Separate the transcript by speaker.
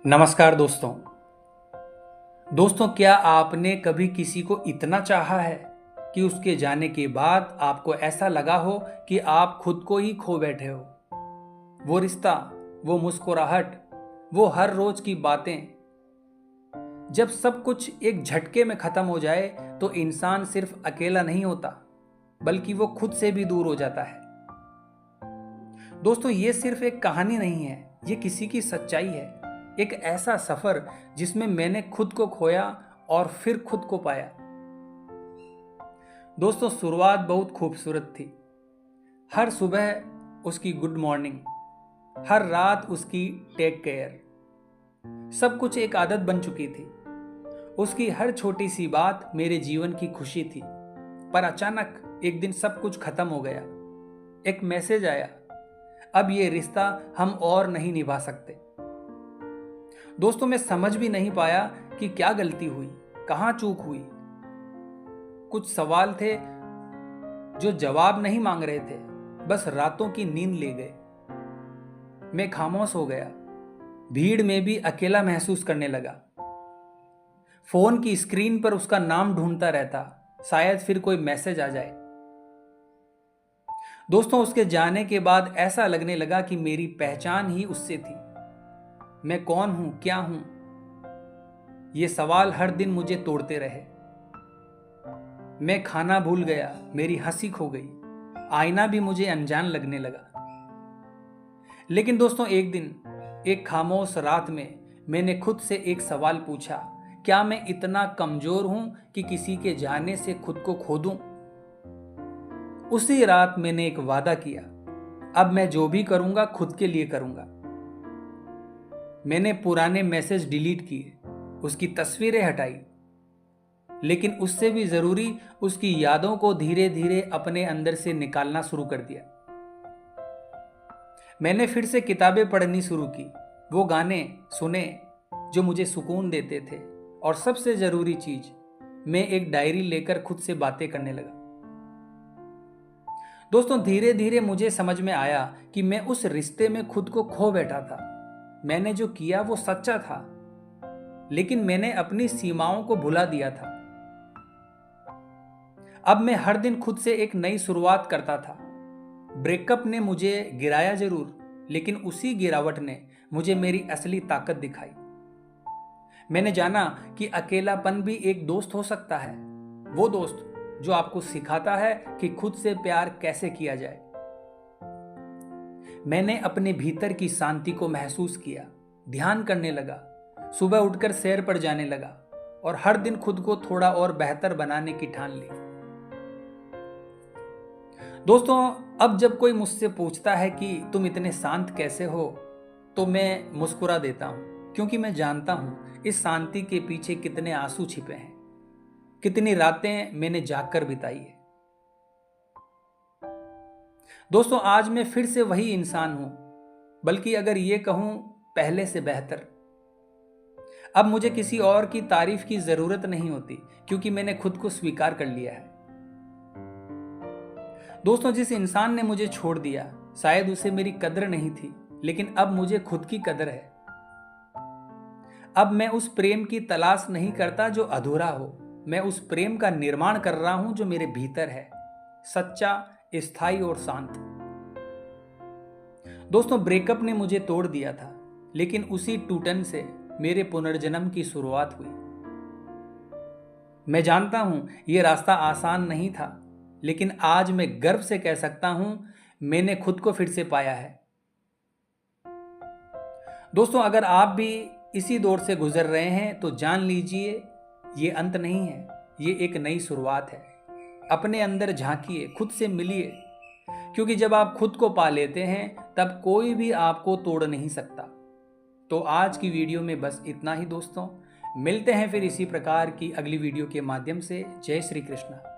Speaker 1: नमस्कार दोस्तों, क्या आपने कभी किसी को इतना चाहा है कि उसके जाने के बाद आपको ऐसा लगा हो कि आप खुद को ही खो बैठे हो? वो रिश्ता, वो मुस्कुराहट, वो हर रोज की बातें, जब सब कुछ एक झटके में खत्म हो जाए तो इंसान सिर्फ अकेला नहीं होता, बल्कि वो खुद से भी दूर हो जाता है। दोस्तों, ये सिर्फ एक कहानी नहीं है, ये किसी की सच्चाई है। एक ऐसा सफर जिसमें मैंने खुद को खोया और फिर खुद को पाया। दोस्तों, शुरुआत बहुत खूबसूरत थी। हर सुबह उसकी गुड मॉर्निंग, हर रात उसकी टेक केयर, सब कुछ एक आदत बन चुकी थी। उसकी हर छोटी सी बात मेरे जीवन की खुशी थी। पर अचानक एक दिन सब कुछ खत्म हो गया। एक मैसेज आया, अब ये रिश्ता हम और नहीं निभा सकते। दोस्तों, मैं समझ भी नहीं पाया कि क्या गलती हुई, कहां चूक हुई। कुछ सवाल थे जो जवाब नहीं मांग रहे थे, बस रातों की नींद ले गए। मैं खामोश हो गया, भीड़ में भी अकेला महसूस करने लगा। फोन की स्क्रीन पर उसका नाम ढूंढता रहता, शायद फिर कोई मैसेज आ जाए। दोस्तों, उसके जाने के बाद ऐसा लगने लगा कि मेरी पहचान ही उससे थी। मैं कौन हूं, क्या हूं, ये सवाल हर दिन मुझे तोड़ते रहे। मैं खाना भूल गया, मेरी हंसी खो गई, आईना भी मुझे अनजान लगने लगा। लेकिन दोस्तों, एक दिन, एक खामोश रात में मैंने खुद से एक सवाल पूछा, क्या मैं इतना कमजोर हूं कि किसी के जाने से खुद को खो दूं? उसी रात मैंने एक वादा किया, अब मैं जो भी करूंगा खुद के लिए करूंगा। मैंने पुराने मैसेज डिलीट किए, उसकी तस्वीरें हटाई, लेकिन उससे भी जरूरी उसकी यादों को धीरे धीरे अपने अंदर से निकालना शुरू कर दिया। मैंने फिर से किताबें पढ़नी शुरू की, वो गाने सुने जो मुझे सुकून देते थे, और सबसे जरूरी चीज, मैं एक डायरी लेकर खुद से बातें करने लगा। दोस्तों, धीरे धीरे मुझे समझ में आया कि मैं उस रिश्ते में खुद को खो बैठा था। मैंने जो किया वो सच्चा था, लेकिन मैंने अपनी सीमाओं को भुला दिया था। अब मैं हर दिन खुद से एक नई शुरुआत करता था। ब्रेकअप ने मुझे गिराया जरूर, लेकिन उसी गिरावट ने मुझे मेरी असली ताकत दिखाई। मैंने जाना कि अकेलापन भी एक दोस्त हो सकता है, वो दोस्त जो आपको सिखाता है कि खुद से प्यार कैसे किया जाए। मैंने अपने भीतर की शांति को महसूस किया, ध्यान करने लगा, सुबह उठकर सैर पर जाने लगा, और हर दिन खुद को थोड़ा और बेहतर बनाने की ठान ली। दोस्तों, अब जब कोई मुझसे पूछता है कि तुम इतने शांत कैसे हो, तो मैं मुस्कुरा देता हूं, क्योंकि मैं जानता हूं इस शांति के पीछे कितने आंसू छिपे हैं, कितनी रातें मैंने जागकर बिताई है। दोस्तों, आज मैं फिर से वही इंसान हूं, बल्कि अगर ये कहूं, पहले से बेहतर। अब मुझे किसी और की तारीफ की जरूरत नहीं होती, क्योंकि मैंने खुद को स्वीकार कर लिया है। दोस्तों, जिस इंसान ने मुझे छोड़ दिया, शायद उसे मेरी कदर नहीं थी, लेकिन अब मुझे खुद की कदर है। अब मैं उस प्रेम की तलाश नहीं करता जो अधूरा हो, मैं उस प्रेम का निर्माण कर रहा हूं जो मेरे भीतर है, सच्चा, स्थायी और शांत। दोस्तों, ब्रेकअप ने मुझे तोड़ दिया था, लेकिन उसी टूटन से मेरे पुनर्जन्म की शुरुआत हुई। मैं जानता हूं यह रास्ता आसान नहीं था, लेकिन आज मैं गर्व से कह सकता हूं, मैंने खुद को फिर से पाया है। दोस्तों, अगर आप भी इसी दौर से गुजर रहे हैं तो जान लीजिए, ये अंत नहीं है, ये एक नई शुरुआत है। अपने अंदर झांकिए, खुद से मिलिए, क्योंकि जब आप खुद को पा लेते हैं तब कोई भी आपको तोड़ नहीं सकता। तो आज की वीडियो में बस इतना ही दोस्तों। मिलते हैं फिर इसी प्रकार की अगली वीडियो के माध्यम से। जय श्री कृष्ण।